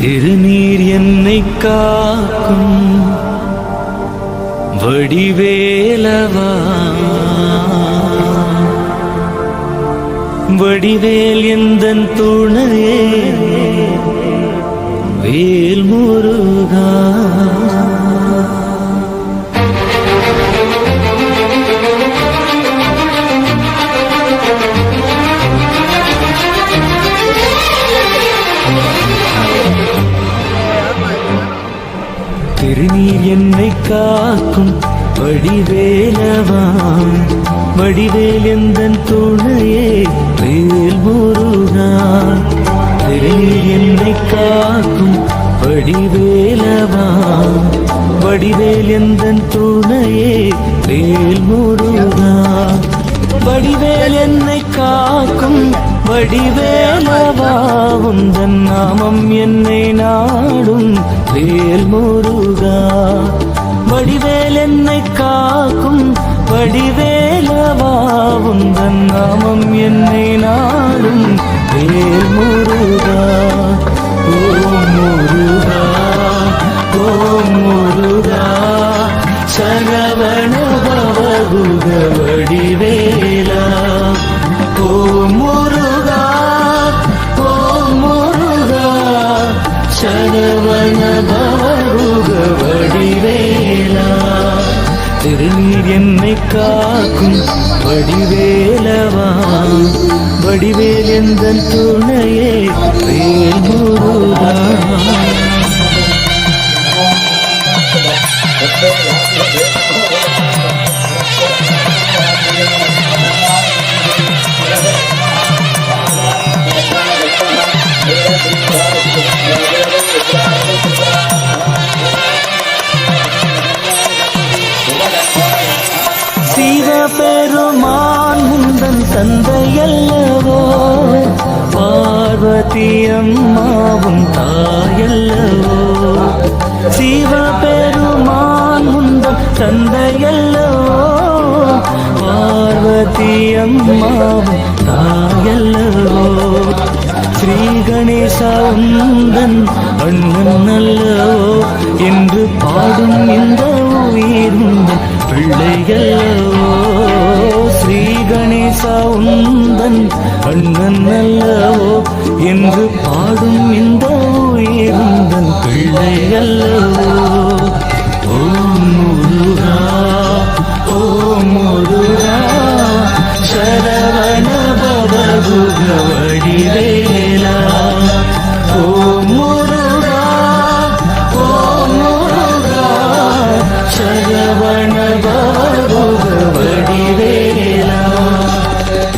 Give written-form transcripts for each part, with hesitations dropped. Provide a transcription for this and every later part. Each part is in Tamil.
திருநீர் என்னை காக்கும் வடிவேலவா, வடிவேல் எந்தன் துணையே வேல் முருகா. திருநீர் என்னை காக்கும் வடிவேலவா, வடிவேல் எந்தன் துணையே வேல் முருகா. திருநீர் என்னை காக்கும் வடிவேலவா, வடிவேல் எந்தன் துணையே வேல் முருகா. வடிவேல் என்னை காக்கும் வடிவேலவா, உந்தன் நாமம் என்னை நாடும் வேல் முருகா. வடிவேல் என்னை காக்கும் வடிவேலவா, உந்தன் நாமம் என்னை நாடும் வேல் முருகா. ஓம் முருகா, ஓம் முருகா, சரவண பவகுக வடிவேலா. ஓம் முருகா, ஓம் முருகா, சரவண பவகுக வடிவேலா. திருநீர் என்னை காக்கும் வடிவேலவா, வடிவேல் எந்தன் துணையே வேல் முருகா. சிவபெருமான் முந்தன் தந்தையல்லவோ, பார்வதி அம்மாவும் தாயல்லவோ. சிவபெருமான் முந்தன் தந்தையல்லவோ, பார்வதி அம்மாவும் தாயல்லவோ. ஸ்ரீ கணேசா உந்தன் அண்ணன் அல்லவோ என்று பாடும் இந்த உயிர் உந்தன் பிள்ளையல்லவோ. ஸ்ரீ கணேசா உந்தன் அண்ணன் அல்லவோ என்று பாடும் இந்த உயிர் உந்தன் பிள்ளையல்லவோ. ஓம் முருகா, ஓம் முருகா, சரவண பவகுக வடிவேலா. ஓம் முருகா, ஓம் முருகா, சரவண பவகுக வடிவேலா.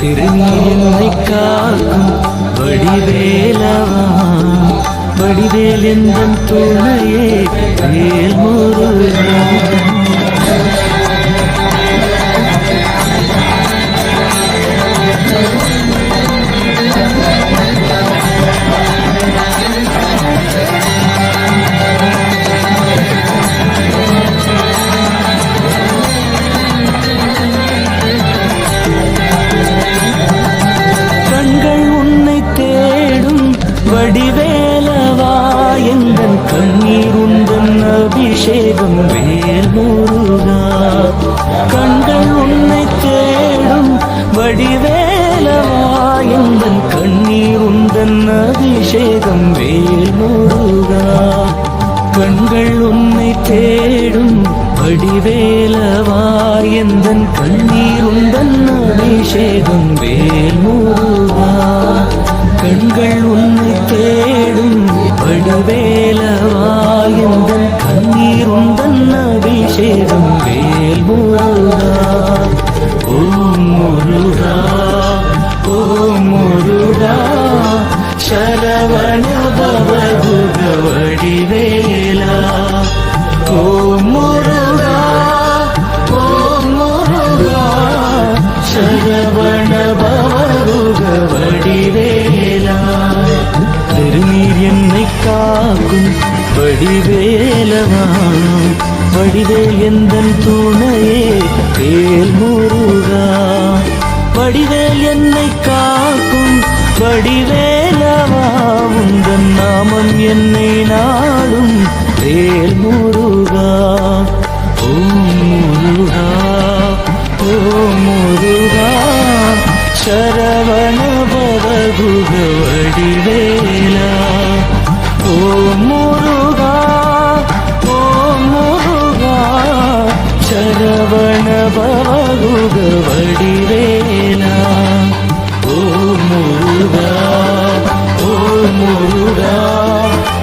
திருநீர் என்னை காக்கும் வடிவேலவா, வடிவேல் எந்தன் துணையே வேல் முருகா. வடிவேலவா, எந்தன் கண்ணீர் உந்தன் அபிஷேகம் வேல் முருகா. கண்கள் உன்னை தேடும் வடிவேலவா, எந்தன் கண்ணீர் உந்தன் அபிஷேகம் வேல் முருகா. கண்கள் உன்னை தேடும் வடிவேலவா, எந்தன் கண்ணீர் உந்தன் அபிஷேகம் வேல் முருகா. கண்கள் உன்னை தேடும் வடிவேலவா, எந்தன் கண்ணீர் உந்தன் அபிஷேகம் வேல் முருகா. ஓம் முருகா, ஓம் முருகா, சரவண பவகுக வடிவேலா. ஓம் முருகா, ஓம் முருகா, சரவண பவகுக வடிவேலா. திருநீர் என்னை காக்கும் வடிவேலவா, வடிவேல் எந்தன் துணையே வேல் முருகா. வடிவேல் என்னை காக்கும் வடிவேலவா, உந்தன் நாமம் என்னை முருகா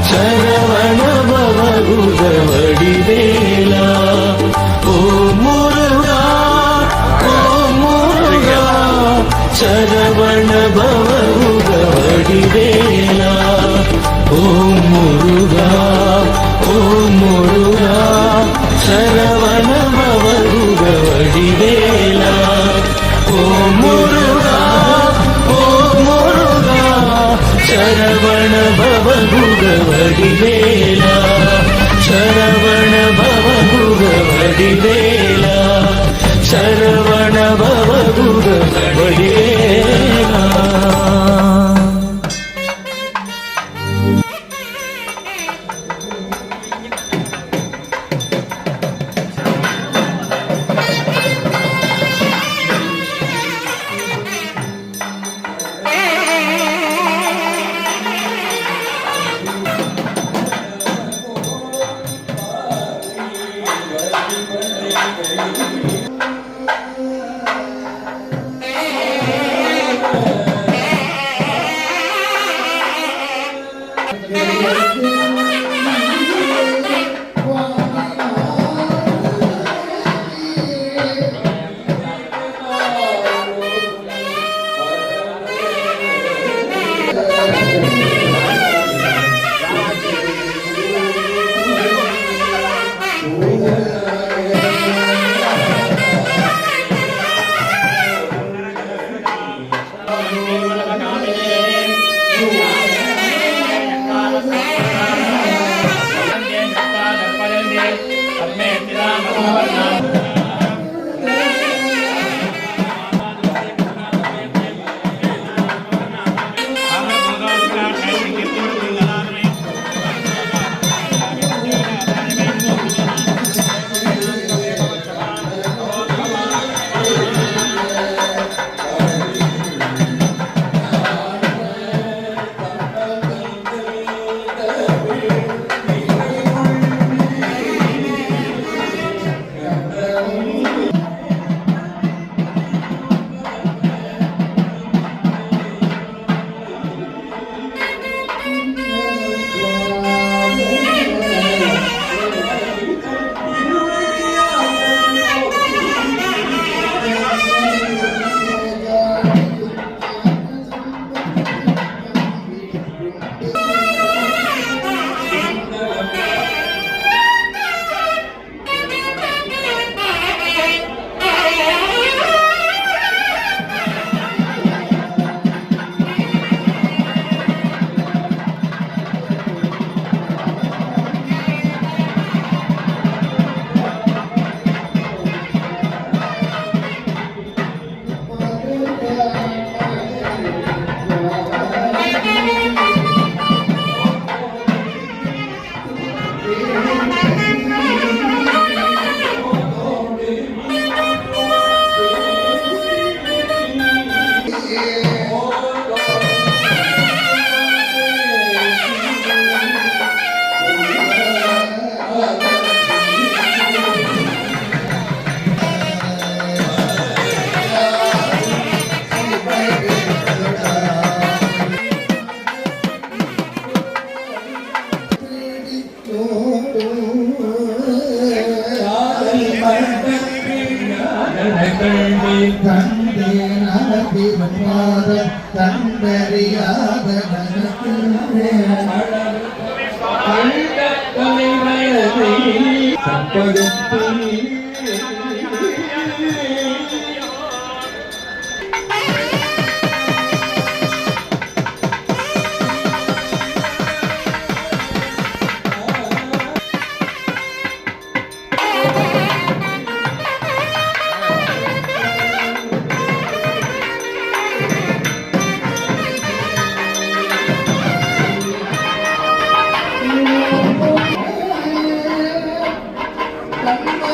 சரவண பவகுக வடிவேலா ஓம் முருகா ஓம் முருகா சரவண பவகுக வடிவேலா ஓம் முருகா ஓம் முருகா சரவண பவகுக வடிவேலா ஓம் முருகா ஓம் முருகா சரவண பவகுக வடிவேலா சரவண பவகுக வடிவேலா சரவண பவகுக வடிவேலா. Thank you.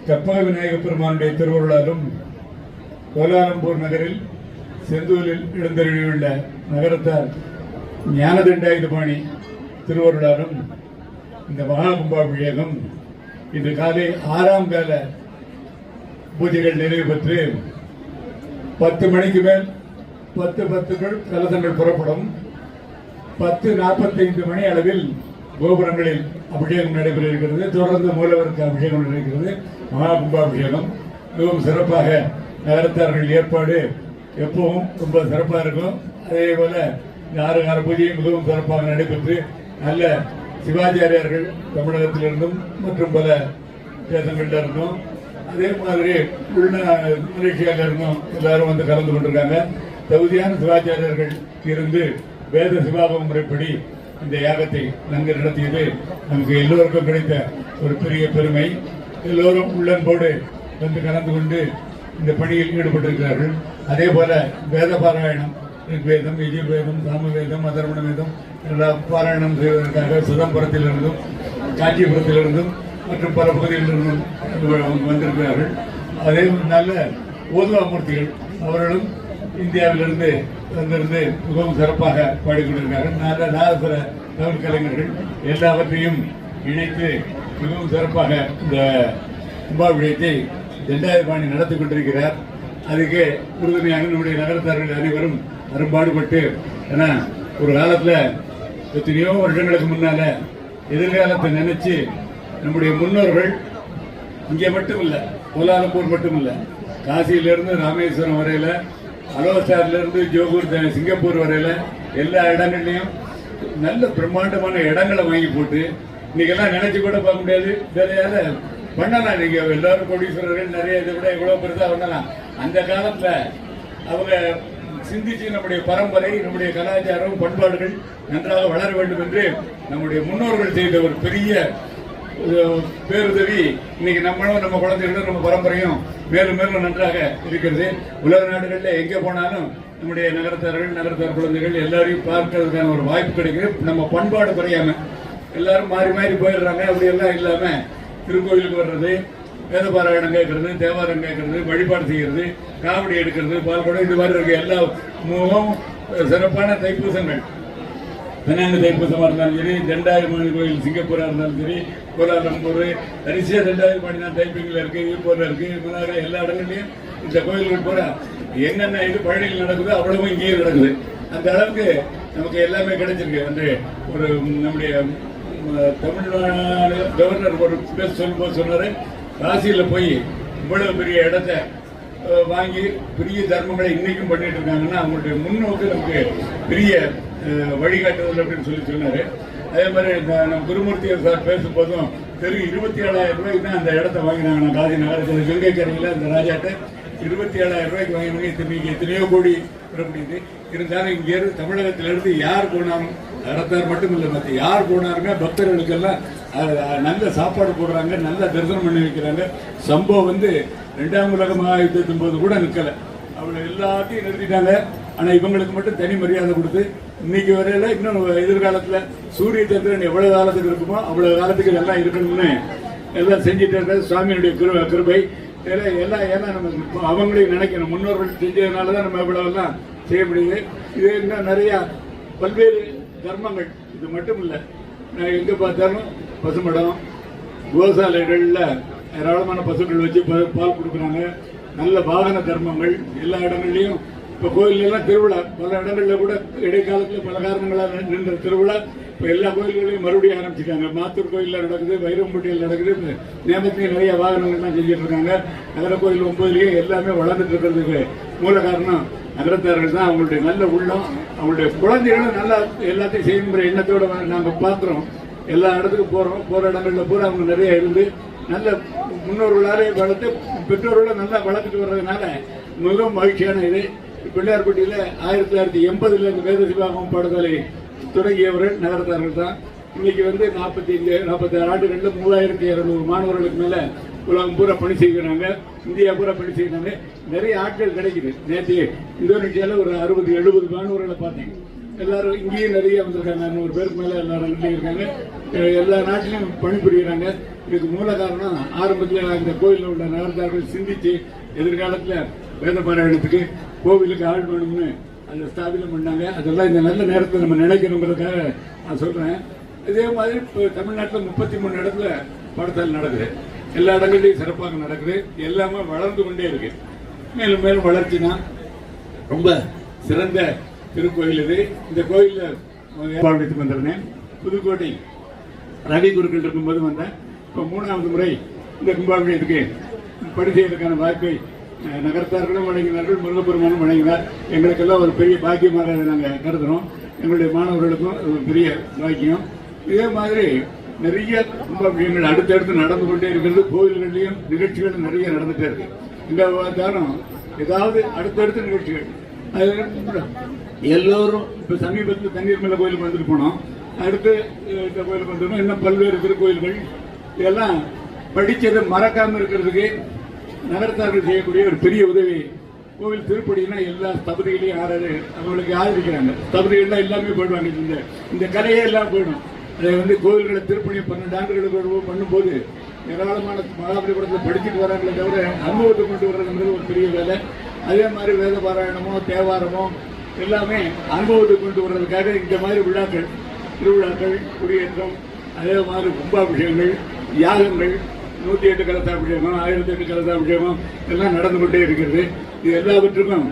கற்பக விநாயக பெருமானுடைய திருவுருளாலும் கோலாலம்பூர் நகரில் செந்தூரில் எழுந்தருளியுள்ள நகரத்தார் ஞானதண்டாயுதபாணி திருவருளாலும் இந்த மகா கும்பாபிஷேகம் இன்று காலை 6ஆம் கால பூஜைகள் நிறைவு பெற்று 10 மணிக்கு மேல் 10:10 கலசங்கள் புறப்படும். 10:45 மணி அளவில் கோபுரங்களில் அபிஷேகம் நடைபெற இருக்கிறது. தொடர்ந்து மூலவருக்கு அபிஷேகம் நடைபெறுகிறது. மகா கும்பாபிஷேகம் மிகவும் சிறப்பாக நகரத்தார்கள் ஏற்பாடு எப்பவும் ரொம்ப சிறப்பாக இருக்கும். அதே போல இந்த 6 கால பூஜையும் மிகவும் சிறப்பாக நடைபெற்று நல்ல சிவாச்சாரியார்கள் தமிழகத்திலிருந்தும் மற்றும் பல தேசங்கள்ல இருந்தும் அதே மாதிரி உள்ள மலேசியால இருந்தும் எல்லாரும் வந்து கலந்து கொண்டிருக்காங்க. தகுதியான சிவாச்சாரியர்கள் இருந்து வேத சிவாபம் முறைப்படி இந்த யாகத்தை நன்கு நடத்தியது நமக்கு எல்லோருக்கும் கிடைத்த ஒரு பெரிய பெருமை. எல்லோரும் உள்ளன்போடு வந்து கலந்து கொண்டு இந்த பணியில் ஈடுபட்டிருக்கிறார்கள். அதே போல வேத பாராயணம், ரிக்வேதம், யஜுர்வேதம், சாமவேதம், அதர்வண வேதம் எல்லாம் பாராயணம் செய்வதற்காக சிதம்பரத்திலிருந்தும் காஞ்சிபுரத்திலிருந்தும் மற்றும் பல பகுதிகளிலிருந்தும் வந்திருக்கிறார்கள். அதே நல்ல ஓதுவாமூர்த்திகள் அவர்களும் இந்தியாவிலிருந்து வந்திருந்து மிகவும் சிறப்பாக பாடிக்கொண்டிருக்கிறார்கள். நல்ல நாதஸ்வர தமிழ் கலைஞர்கள் எல்லாவற்றையும் இணைத்து மிகவும் சிறப்பாக இந்த கும்பாபிஷேகத்தை தண்டாயுதபாணி நடத்தி கொண்டிருக்கிறார். அதுக்கு உறுதுணையாக நம்முடைய நகரத்தார்கள் அனைவரும் அரும்பாடுபட்டு, ஏன்னா ஒரு காலத்துல எத்தனையோ வருடங்களுக்கு முன்னால எதிர்காலத்தை நினைச்சு நம்முடைய முன்னோர்கள் இங்கே மட்டும் இல்ல, கோலாலம்பூர் மட்டும் இல்ல, காசியிலிருந்து ராமேஸ்வரம் வரையில, அலோஸ்டார்ல இருந்து ஜோகூர் சிங்கப்பூர் வரையில எல்லா இடங்கள்லயும் நல்ல பிரம்மாண்டமான இடங்களை வாங்கி போட்டு இன்னைக்கெல்லாம் நினைச்சு கூட பார்க்க முடியாது. வேலையால பண்ணலாம். நீங்க எல்லாரும் கோடீஸ்வரர்கள் நிறைய இதை விட எவ்வளவு பெருசா பண்ணலாம். அந்த காலத்துல அவங்க சிந்திச்சு நம்முடைய பரம்பரை, நம்முடைய கலாச்சாரம், பண்பாடுகள் நன்றாக வளர வேண்டும் என்று நம்முடைய முன்னோர்கள் செய்த ஒரு பெரிய பேருதவி இன்னைக்கு நம்மளும் நம்ம குழந்தைகளும் நம்ம பரம்பரையும் மேலும் மேலும் நன்றாக இருக்கிறது. உலக நாடுகளில் எங்கே போனாலும் நம்முடைய நகரத்தார் குழந்தைகள் எல்லாரையும் பார்க்கறதுக்கான ஒரு வாய்ப்பு கிடைக்குது. நம்ம பண்பாடு குறையாம எல்லாரும் மாறி மாறி போயிடுறாங்க. அப்படி எல்லாம் இல்லாம திருக்கோயிலுக்கு வர்றது, வேத பாராயணம் கேட்கறது, தேவாரம் கேட்கறது, வழிபாடு செய்யறது, காவடி எடுக்கிறது, பால்குடம், இது மாதிரி இருக்க எல்லா மிகவும் சிறப்பான தைப்பூசங்கள். பெண்ணாங்க தைப்பூசமா இருந்தாலும் சரி, தண்டாயுதபாணி கோயில் சிங்கப்பூரா இருந்தாலும் சரி, கோலாலம்பூர் அரிசியா தண்டாயுதபாணி தான் டைப்பிங்ல இருக்கு, ஈப்பூர்ல இருக்கு, மனாக எல்லா இடங்கள்லயும் இந்த கோயில்கள் பூரா என்னென்ன இது பழனியில் நடக்குதோ அவ்வளவும் இங்கேயும் நடக்குது. அந்த அளவுக்கு நமக்கு எல்லாமே கிடைச்சிருக்கு. வந்து ஒரு நம்முடைய தமிழ்நாடு கவர்னர் ஒரு பேர் சொல்லும்போது சொன்னாரு, காசியில போய் இவ்வளவு பெரிய இடத்த வாங்கி பெரிய தர்மங்களை இன்னைக்கும் பண்ணிட்டு இருக்காங்கன்னா அவங்களுடைய முன்னோக்கு நமக்கு பெரிய வழிகாட்டுதல் அப்படின்னு சொல்லி சொன்னாரு. அதே மாதிரி நம்ம குருமூர்த்தி சார் பேசும்போதும் தெரு 27,000 ரூபாய்க்கு தான் அந்த இடத்த வாங்கினாங்க. காசி நகரத்தில் கங்கை கரையில் அந்த ராஜாட்ட 27,000 ரூபாய்க்கு வாங்கினாங்க. எத்தனையோ கோடி பெற முடியுது. இருந்தாலும் இங்கே இருந்து தமிழகத்திலிருந்து யார் போனாலும், நகரத்தார் மட்டும் இல்லை, மற்ற யார் போனாருங்க பக்தர்களுக்கெல்லாம் நல்ல சாப்பாடு போடுறாங்க, நல்ல தரிசனம் பண்ணி வைக்கிறாங்க. சம்பவம் வந்து 2ஆம் உலக மகாயுத்தத்தின் போது கூட நிற்கல, அவங்க எல்லாத்தையும் நிறுத்திட்டாங்க. ஆனா இவங்களுக்கு மட்டும் தனி மரியாதை கொடுத்து இன்னைக்கு வரையில இன்னும் எதிர்காலத்துல சூரிய சந்திரன் எவ்வளவு காலத்துக்கு இருக்குமோ அவ்வளவு காலத்துக்கு எல்லாம் இருக்கணும்னு எல்லாம் செஞ்சுட்டு இருக்க சுவாமியுடைய கிருபை எல்லாம் ஏன்னா நம்ம அவங்களையும் நினைக்கணும். முன்னோர்கள் செஞ்சதுனாலதான் நம்ம இவ்வளவு எல்லாம் செய்ய முடியுது. இது இன்னும் நிறைய பல்வேறு தர்மங்கள் இது மட்டும் இல்லை. நான் எங்க பார்த்தாலும் பசுமடம், கோசாலைகள்ல ஏராளமான பசுக்கள் வச்சு பால் கொடுக்குறாங்க. நல்ல வாகன தர்மங்கள் எல்லா இடங்கள்லயும். இப்ப கோயிலெல்லாம் திருவிழா, பல இடங்கள்ல கூட இடைக்காலத்துல பல காரணங்களாக நின்ற திருவிழா இப்ப எல்லா கோயில்களையும் மறுபடியும் ஆரம்பிச்சிருக்காங்க. மாத்தூர் கோயில்ல நடக்குது, வைரம்பட்டியில் நடக்குது, நேமத்திலையும் நிறைய வாகனங்கள்லாம் செஞ்சுட்டு இருக்காங்க. நகர கோயில் 9லயே எல்லாமே வளர்ந்துட்டு இருக்கிறதுக்கு மூல காரணம் நகரத்தார்கள் தான். அவங்களுடைய நல்ல உள்ளம், அவங்களுடைய குழந்தைகளும் நல்லா எல்லாத்தையும் செய்யணுங்கிற எண்ணத்தோட நாங்க பாக்குறோம். எல்லா இடத்துக்கும் போற இடங்கள்ல பூரா அவங்க நிறைய இருந்து நல்ல முன்னோர்களாலே வளர்த்து பெற்றோர்கள நல்லா வளர்த்துட்டு வர்றதுனால மிகவும் மகிழ்ச்சியான இது. பிள்ளையார்பட்டியில 1980 இந்த வேத சிவாகம் பாடசாலை தொடங்கியவர்கள் நகரத்தார்கள் தான். இன்னைக்கு 46 ஆண்டுகள்ல 3200 மாணவர்களுக்கு மேல உலகம் பூரா பணி செய்கிறாங்க, இந்தியா பூரா பணி செய்யறாங்க. நிறைய ஆட்கள் கிடைக்குது. நேற்று இந்தோனேஷியால ஒரு 60-70 மாணவர்களை பார்த்தேன். எல்லாரும் இங்கேயும் நிறைய வந்திருக்காங்க. 100 பேருக்கு மேல எல்லாரும் இருக்காங்க. எல்லா நாட்டிலும் பணிபுரிகிறாங்க. இதுக்கு மூல காரணம் ஆரம்பத்தில் இந்த கோயிலில் உள்ள நகரத்தார்கள் சிந்திச்சு எதிர்காலத்துல வேத பாராயணத்துக்கு கோவிலுக்கு ஆள் வேணும்னு அதை ஸ்தாபிதம் பண்ணாங்க. அதெல்லாம் இந்த நல்ல நேரத்தில் நம்ம நினைக்கணுங்கிறதுக்காக நான் சொல்றேன். இதே மாதிரி இப்போ தமிழ்நாட்டில் 33 இடத்துல பாடசாலை நடக்குது. எல்லா இடங்கள்லையும் சிறப்பாக நடக்குது. எல்லாமே வளர்ந்து கொண்டே இருக்கு. மேலும் மேலும் வளர்ச்சினா ரொம்ப சிறந்த திருக்கோயில் இது. இந்த கோயில ஏற்பாடு வந்திருந்தேன். புதுக்கோட்டை ரவி குருக்கள் இருக்கும்போது வந்தேன். இப்போ 3வது முறை இந்த கும்பாபிஷேகத்துக்கு பணி செய்வதற்கான வாய்ப்பை நகரத்தார்களும் வழங்கினார்கள், முருகப்பெருமானும் வழங்கினார். எங்களுக்கெல்லாம் ஒரு பெரிய பாக்கியமாக நாங்கள் கருதுறோம். எங்களுடைய மாணவர்களுக்கும் ஒரு பெரிய பாக்கியம். இதே மாதிரி நிறைய கும்பாபிஷேகங்கள் அடுத்தடுத்து நடந்து கொண்டே இருக்கிறது. கோயில்கள்லையும் நிகழ்ச்சிகள் நிறைய நடந்துட்டே இருக்கு. இந்த பார்த்தாலும் ஏதாவது அடுத்தடுத்த நிகழ்ச்சிகள். எல்லோரும் இப்ப சமீபத்தில் தண்ணீர் மேல கோயிலுக்கு வந்துட்டு போனோம். அடுத்து இந்த கோயிலுக்கு வந்துடும். இன்னும் பல்வேறு திருக்கோயில்கள் இதெல்லாம் படிச்சதை மறக்காம இருக்கிறதுக்கு நகரத்தார்கள் செய்யக்கூடிய ஒரு பெரிய உதவி. கோவில் திருப்படினா எல்லா ஸ்தபதிகளையும் அவங்களுக்கு ஆதரிக்கிறாங்க. ஸ்தபதிகள்லாம் எல்லாமே போயிடுவாங்க. இந்த கலையே எல்லாம் போயிடும். அதை கோவில்களை திருப்பணி 12 ஆண்டுகளுக்கு பண்ணும்போது ஏராளமான மகாபலிபுரத்தில் படிச்சுட்டு வராங்களே தவிர அனுபவத்தை கொண்டு வர்றதுங்கிறது ஒரு பெரிய வேலை. அதே மாதிரி வேத பாராயணமோ தேவாரமோ எல்லாமே அனுபவத்தை கொண்டு வர்றதுக்காக இந்த மாதிரி விழாக்கள், திருவிழாக்கள், குடியேற்றம், அதே மாதிரி கும்பாபிஷேகங்கள், யாகங்கள், 108 கலசாபிஷேகம், 1008 கலசாபிஷேகம் எல்லாம் நடந்து கொண்டே இருக்கிறது. இது எல்லாவற்றுக்கும்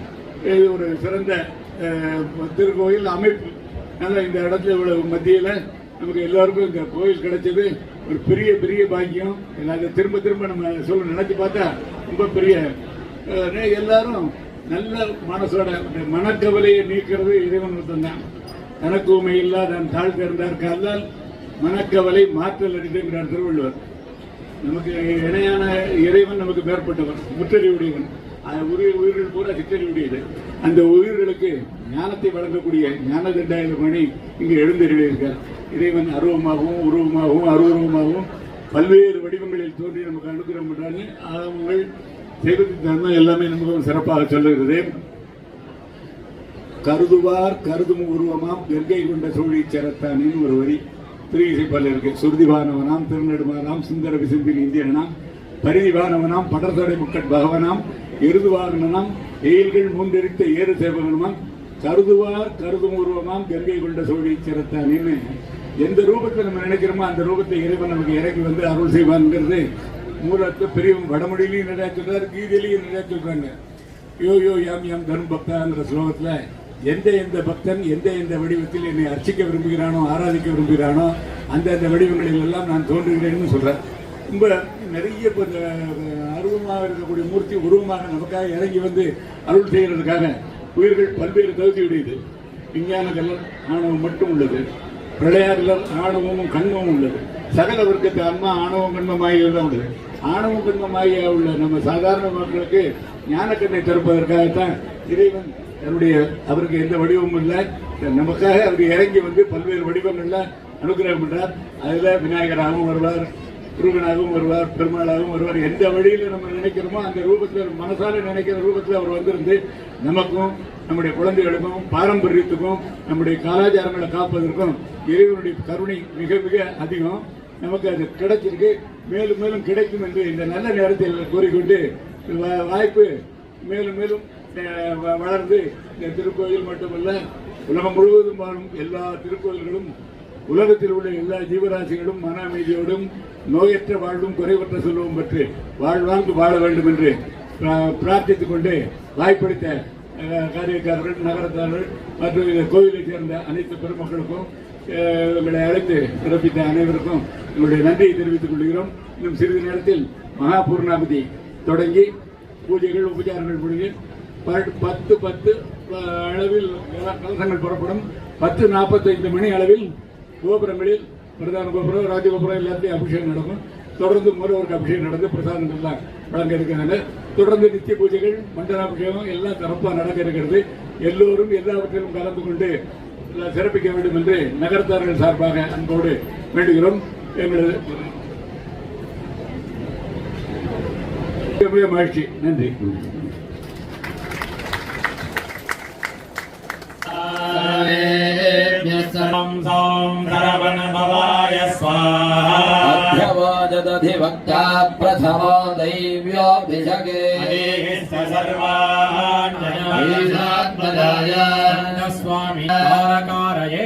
இது ஒரு சிறந்த திருக்கோயில் அமைப்பு. நல்லா இந்த இடத்துல இவ்வளவு மத்தியில் நமக்கு எல்லாருக்கும் இந்த கோயில் கிடைச்சது ஒரு பெரிய பெரிய பாக்கியம். அதை திரும்ப திரும்ப நம்ம சொல்ல நினைச்சு பார்த்தா ரொம்ப பெரிய. எல்லாரும் நல்ல மனசோட மனக்கவலையை நீக்கிறது இறைவன் தான். தனக்கு உண்மை இல்லா தான் தாழ் தேர்ந்தார் காலால் மனக்கவலை மாற்றல் அடித்துங்கிறார் திருவள்ளுவர். நமக்கு இணையான இறைவன் நமக்கு மேற்பட்டவர், முற்றறிவுடையவன். உயிர்கள் பூரா சிற்றறிவுடையது. அந்த உயிர்களுக்கு ஞானத்தை வழங்கக்கூடிய ஞான தண்டாயுதமணி இங்கு எழுந்தருளியிருக்கார். இறைவன் அருவமாகவும் உருவமாகவும் அருவமாகவும் பல்வேறு வடிவங்களில் தோன்றி நமக்கு அனுகிரகம் பண்றாங்க. அவங்கள் செய்வதற்கு எல்லாமே நமக்கு சிறப்பாக சொல்லுகிறது. கருதுவார் கருதும் உருவமாம் கங்கை கொண்ட சோழி சிறத்தானின் ஒரு வரி திரிசைப்பால் இருக்கு. சுருதிவானவனாம் திருநெடுமானாம் சுந்தர விசும்பின் இந்தியனாம் பரிதிவானவனாம் படர்தடை முக்கட் பகவனாம் எருதுவாகனாம் எயில்கள் மூன்றெடுத்த ஏறு சேவகனுமாம் கருதுவார் கருதும் உருவமாம் கங்கை கொண்ட சோழி சிறத்தானின்னு எந்த ரூபத்தை நம்ம நினைக்கிறோமோ அந்த ரூபத்தை இறைவன் நமக்கு இறங்கி அருள் செய்வான்ங்கிறது மூலத்தை பெரியவங்க வடமொழியிலையும் நிறைய சொல்றாரு, கீதையிலையும் நிறைய சொல்றாங்க. யோ யோ யாம் யாம் தர்ம பக்தாங்கிற ஸ்லோகத்துல எந்த பக்தன் எந்த வடிவத்தில் என்னை அர்ச்சிக்க விரும்புகிறானோ ஆராதிக்க விரும்புகிறானோ அந்த வடிவங்களில் எல்லாம் நான் தோன்றுகிறேன்னு சொல்றேன். ரொம்ப நிறைய அருவமாக இருக்கக்கூடிய மூர்த்தி உருவமாக நமக்காக இறங்கி அருள் செய்யறதுக்காக உயிர்கள் பல்வேறு தகுதியுடையது. விஞ்ஞான கலர் ஆணவம் மட்டும் உள்ளது, பிரளயாகலர் ஆணவமும் கண்மமும் உள்ளது. சகல வர்க்கத்து ஆன்மா ஆணவம் கண்மமாகிய தான் உள்ளது. ஆணவம் கண்மமாகிய உள்ள நம்ம சாதாரண மக்களுக்கு ஞானக்கண்ணை திறப்பதற்காகத்தான் இறைவன் அவருக்கு எந்த வடிவமும் இல்லை, நமக்காக அவர் இறங்கி பல்வேறு வடிவங்கள்ல அனுகிரகம் பண்றார். அதுல விநாயகராகவும் வருவார், முருகனாகவும் வருவார், பெருமாளாகவும் வருவார். எந்த வழியில் நம்ம நினைக்கிறோமோ அந்த ரூபத்தில், மனசால நினைக்கிற ரூபத்தில் அவர் வந்திருந்து நமக்கும் நம்முடைய குழந்தைகளுக்கும் பாரம்பரியத்துக்கும் நம்முடைய கலாச்சாரங்களை காப்பதற்கும் இறைவனுடைய கருணை மிக மிக அதிகம். நமக்கு அது கிடைச்சிருக்கு, மேலும் மேலும் கிடைக்கும் என்று இந்த நல்ல நேரத்தில் கூறிக்கொண்டு வாய்ப்பு மேலும் மேலும் வளர்ந்து இந்த திருக்கோயில் மட்டுமல்ல உலகம் முழுவதும் வாழும் எல்லா திருக்கோயில்களும் உலகத்தில் உள்ள எல்லா ஜீவராசிகளும் மன அமைதியோடும் நோயற்ற வாழ்வும் குறைவற்ற செல்வம் பெற்று வாழ்வாங்கு வாழ வேண்டும் என்று பிரார்த்தித்துக் கொண்டு வாய்ப்பளித்த காரியக்காரர்கள், நகரத்தார்கள் மற்றும் இந்த கோயிலைச் சேர்ந்த அனைத்து பெருமக்களுக்கும் எங்களை அழைத்து சிறப்பித்த அனைவருக்கும் எங்களுடைய நன்றியை தெரிவித்துக் கொள்கிறோம். இன்னும் சிறிது நேரத்தில் மகா பூர்ணாமதி தொடங்கி பூஜைகள் உபச்சாரங்கள் முடிஞ்சு 10:10 அளவில் கலசங்கள் புறப்படும். 10:45 மணி அளவில் கோபுரங்களில் பிரதான கோபுரம், ராஜகோபுரம் எல்லாத்தையும் அபிஷேகம் நடக்கும். தொடர்ந்து மூலவருக்கு அபிஷேகம் நடந்து பிரசாதங்கள் எல்லாம் வழங்க இருக்கிறாங்க. தொடர்ந்து நித்திய பூஜைகள், மண்டலாபிஷேகம் எல்லாம் சிறப்பாக நடக்க இருக்கிறது. எல்லோரும் எல்லாவற்றிலும் கலந்து கொண்டு சிறப்பிக்க வேண்டும் என்று நகரத்தார்கள் சார்பாக அன்போடு வேண்டுகிறோம். எங்களது மகிழ்ச்சி. நன்றி. अध्यवादधिवक्ता प्रथमो दैव्योऽभिषगे सर्वान्नदाय स्वामी कारकारये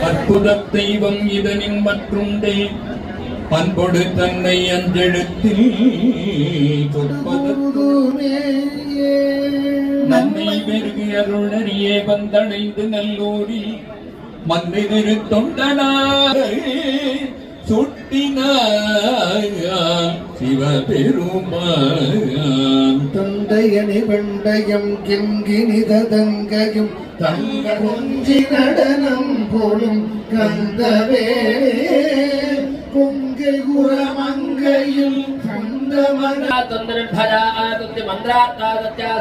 அற்புத தெய்வம் இதனின் மற்றுண்டே பண்பொடு தன்னை அஞ்செழுத்தில் நன்மை பெருகி அருளறியே வந்தடைந்து நல்லூரில் மன்னிதிரு தொண்டனார் சுட்டினார் சிவபெருமான் தொண்டையணி வெண்டயம் கிங்கினிதங்கையும் தங்க கொஞ்சி நடனம் போலும் கந்தவே கொங்கை குரமங்கையில்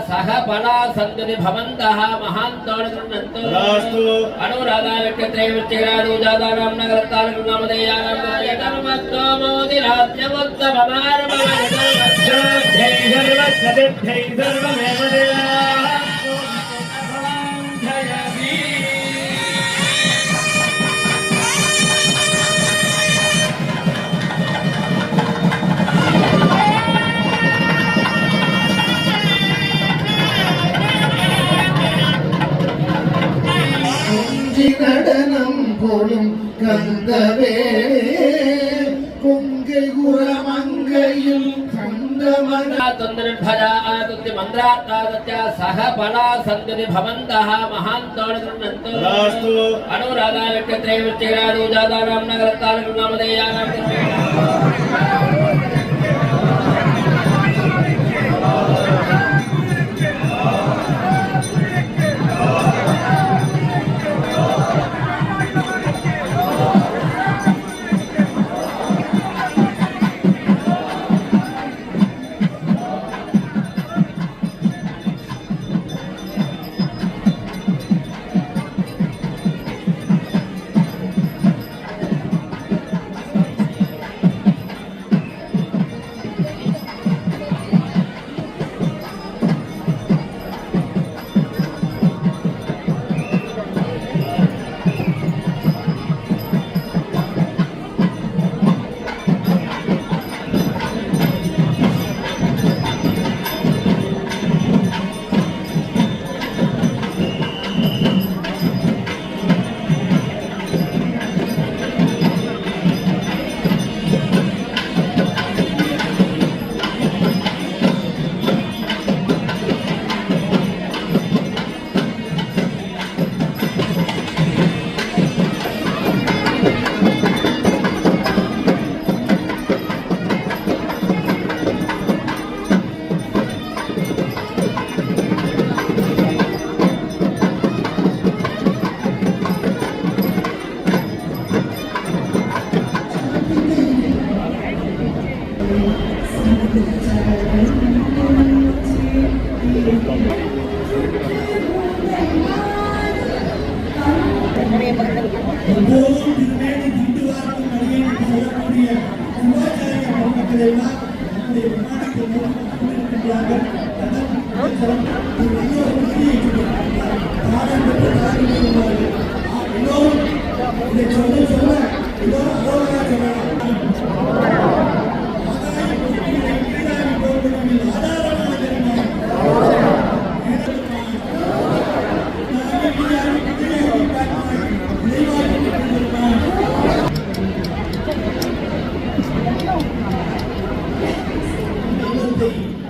सह बला संगति भवन्तः महान्तोऽस्तु अनुराधा व्यक्तित्रयवृत्तिरादो जातानां नगरतारकं नामधेयानां धर्मत्तो मोदिराज्यवत्तममारमवजय நடனம் போலும் கந்தவே கொங்கை குரமங்கையில் मन्दमन तन्द्रध्वजा आदुत्य मन्द्रात्तादत्य सह बला सन्दति भवन्तः महान्तोणगृह्णन्तु अनुराधा व्यक्त्यत्रे वृश्चिकराजो जातानां नगरतालनामधेयानां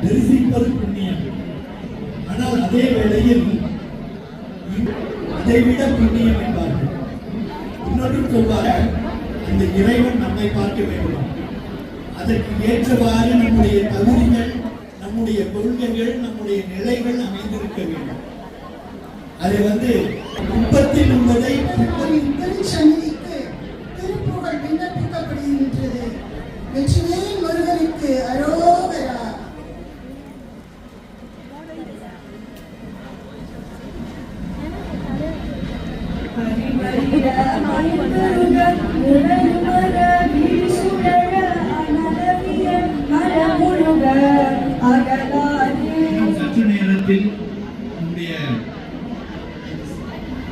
தரிசிப்பது புண்ணியம். ஆனால் அதே வேளையில் அதைவிட புண்ணியம் என்பார்கள். இன்னொன்றும் சொல்வார்கள், இந்த இறைவன் நம்மை பார்க்க வேண்டுமா, அதற்கு ஏற்றவாறு நம்முடைய தகுதிகள், நம்முடைய கொள்கைகள், நம்முடைய நிலைகள் அமைந்திருக்க வேண்டும். அதை குப்பத்தில் உள்ளதை திருச்சனிக்கு திருப்புகழ் விண்ணப்பிக்கப்படுகின்றது. வெற்றிவேல் முருகனுக்கு அரோகரா. சற்று நேரத்தில் நம்முடைய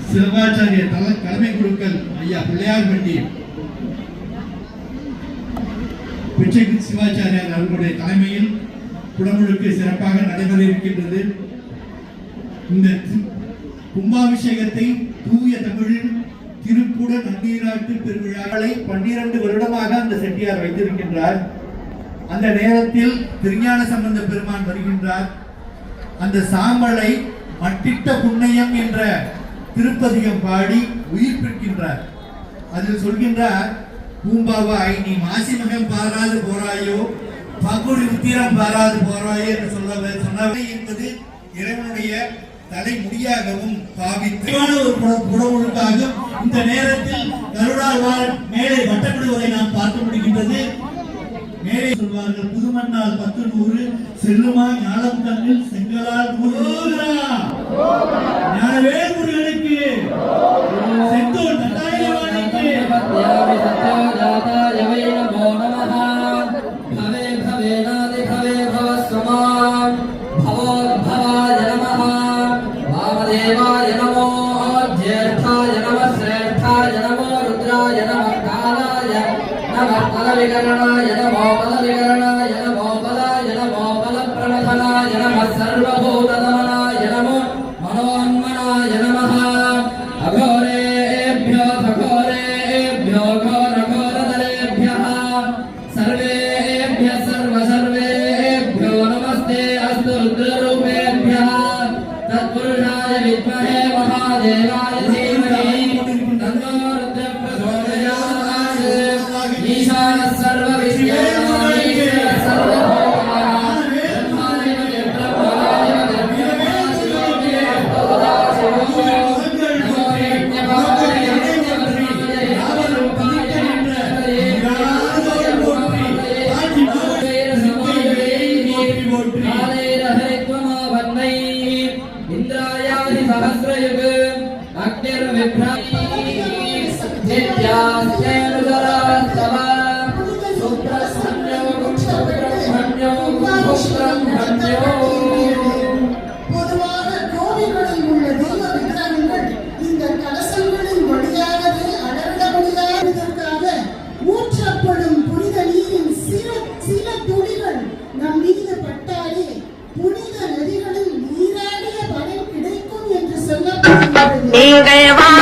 சிவாச்சாரிய தலைமை குருக்கள் ஐயா பிள்ளையார் வண்டி பிச்சை சிவாச்சாரியார் அவர்களுடைய தலைமையில் குடமுழுக்கு சிறப்பாக நடைபெற இருக்கின்றது. இந்த கும்பாபிஷேகத்தை தூய தமிழில் திருக்குட நன்னீராட்டு பெருவிழாக்களை 12 வருடமாக அந்த செட்டியார் வைத்திருக்கின்றார். அந்த நேரத்தில் திருஞான சம்பந்த பெருமான் வருகின்றார். அந்த சாம்பலை மட்டிட்ட புண்ணியம் என்ற திருப்பதிகம் பாடி உயிர் பெற்கின்றார். அதில் சொல்கின்றார், பூம்பாவாய் நீ மாசி மகம் பாராது போராயோ, பங்குடி உத்திரம் பாராது போராயோ என்று சொன்னவை என்பது இறைவனுடைய தலைமுடியாகவும் பாவித்து ஒரு புடமுழுக்காகும். இந்த நேரத்தில் கருடாழ்வார் மேலே வட்டமிடுவதை நாம் பார்க்க முடிகின்றது. மேலே சொல்வார்கள், புதுமண்ணால் 10 100 செல்லுமா ஞானம் தன்னில் செங்கலால் ஞானவேல் முருகனுக்கு செந்தூர் தண்டாயுதபாணிக்கு वामदेवाय नमो ज्येष्ठाय नमः श्रेष्ठाय नमो रुद्राय नमः कालाय नमः बलविकरणाय नमो बलविकरणाय नमो बलाय नमो बलप्रणतनाय नमः सर्वभूतदमनाय नमो मनोन्मनाय नमः अघोरेभ्यो घोरेभ्यो घोरघोरदलेभ्यः सर्वेभ्यः सर्वेभ्यो महादेवाय धीमहि तन्नो रुद्रः प्रचोदयात् ईशानः सर्वविद्यानां ईश्वरः सर्वभूतानां ब्रह्मादिपतिः ब्रह्मवादिपतिः नमो यज्ञपालाय यज्ञवस्त्राय यावरूपाय सहस्रयुग नित्यास्तेनुदरास्तव सुब्रह्मण्यो सुब्रह्मण्यो सुब्रह्मण्यो பொதுவாக கோவில்களில் உள்ள தெய்வ விக்கிரகங்கள் இந்த கலசங்களின் வழியாகவே அளவிட முடியாததற்காக ஊற்றப்படும் புனித நீரின் சில துளிகள் நம் மீது பட்டாலே புனித நதிகளில் நீராடிய பலன் கிடைக்கும் என்று சொல்லப்படுகிறது.